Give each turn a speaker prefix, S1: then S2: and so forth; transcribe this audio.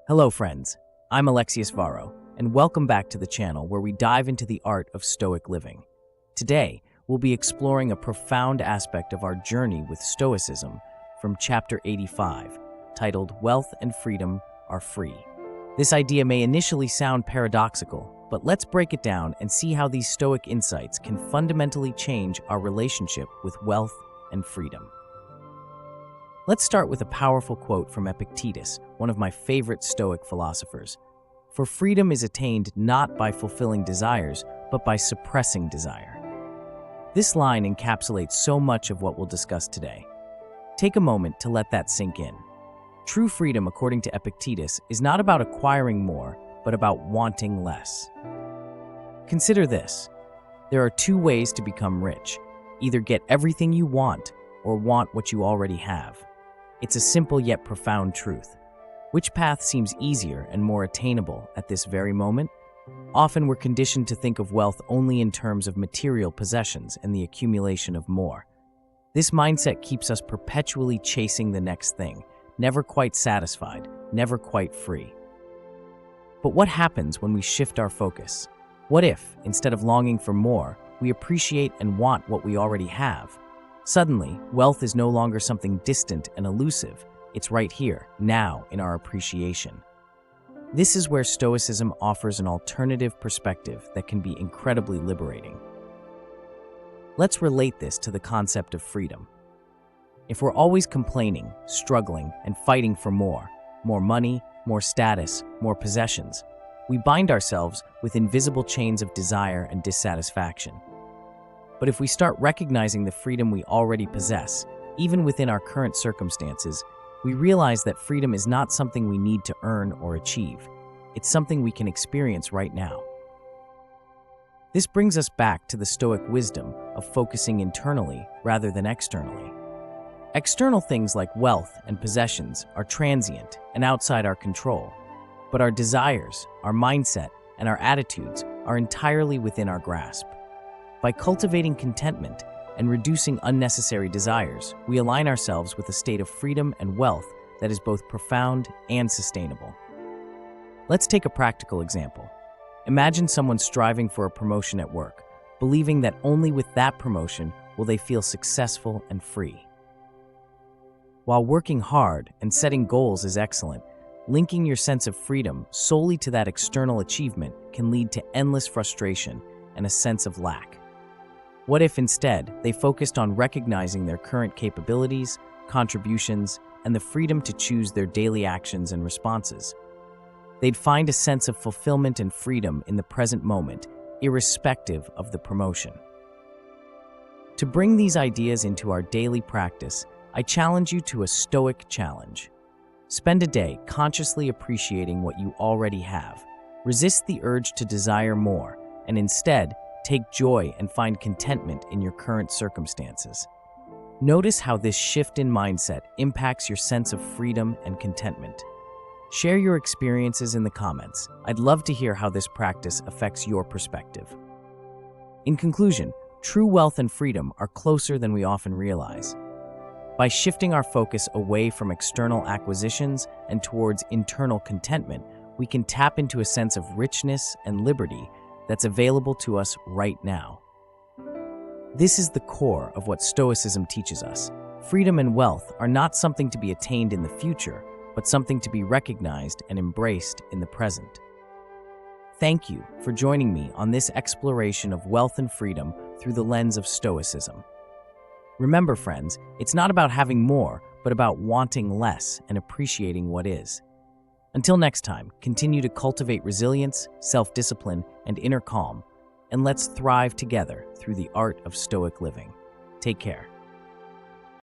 S1: Hello friends, I'm Alexius Varro, and welcome back to the channel where we dive into the art of Stoic living. Today, we'll be exploring a profound aspect of our journey with Stoicism from chapter 85, titled Wealth and Freedom Are Free. This idea may initially sound paradoxical, but let's break it down and see how these Stoic insights can fundamentally change our relationship with wealth and freedom. Let's start with a powerful quote from Epictetus, one of my favorite Stoic philosophers. For freedom is attained not by fulfilling desires, but by suppressing desire. This line encapsulates so much of what we'll discuss today. Take a moment to let that sink in. True freedom, according to Epictetus, is not about acquiring more, but about wanting less. Consider this. There are two ways to become rich. Either get everything you want, or want what you already have. It's a simple yet profound truth. Which path seems easier and more attainable at this very moment? Often we're conditioned to think of wealth only in terms of material possessions and the accumulation of more. This mindset keeps us perpetually chasing the next thing, never quite satisfied, never quite free. But what happens when we shift our focus? What if, instead of longing for more, we appreciate and want what we already have? Suddenly, wealth is no longer something distant and elusive. It's right here, now, in our appreciation. This is where Stoicism offers an alternative perspective that can be incredibly liberating. Let's relate this to the concept of freedom. If we're always complaining, struggling, and fighting for more money, more status, more possessions, we bind ourselves with invisible chains of desire and dissatisfaction. But if we start recognizing the freedom we already possess, even within our current circumstances, we realize that freedom is not something we need to earn or achieve. It's something we can experience right now. This brings us back to the Stoic wisdom of focusing internally rather than externally. External things like wealth and possessions are transient and outside our control, but our desires, our mindset, and our attitudes are entirely within our grasp. By cultivating contentment and reducing unnecessary desires, we align ourselves with a state of freedom and wealth that is both profound and sustainable. Let's take a practical example. Imagine someone striving for a promotion at work, believing that only with that promotion will they feel successful and free. While working hard and setting goals is excellent, linking your sense of freedom solely to that external achievement can lead to endless frustration and a sense of lack. What if instead they focused on recognizing their current capabilities, contributions, and the freedom to choose their daily actions and responses? They'd find a sense of fulfillment and freedom in the present moment, irrespective of the promotion. To bring these ideas into our daily practice, I challenge you to a Stoic challenge. Spend a day consciously appreciating what you already have. Resist the urge to desire more, and instead, take joy and find contentment in your current circumstances. Notice how this shift in mindset impacts your sense of freedom and contentment. Share your experiences in the comments. I'd love to hear how this practice affects your perspective. In conclusion, true wealth and freedom are closer than we often realize. By shifting our focus away from external acquisitions and towards internal contentment, we can tap into a sense of richness and liberty that's available to us right now. This is the core of what Stoicism teaches us. Freedom and wealth are not something to be attained in the future, but something to be recognized and embraced in the present. Thank you for joining me on this exploration of wealth and freedom through the lens of Stoicism. Remember, friends, it's not about having more, but about wanting less and appreciating what is. Until next time, continue to cultivate resilience, self-discipline, and inner calm, and let's thrive together through the art of Stoic living. Take care.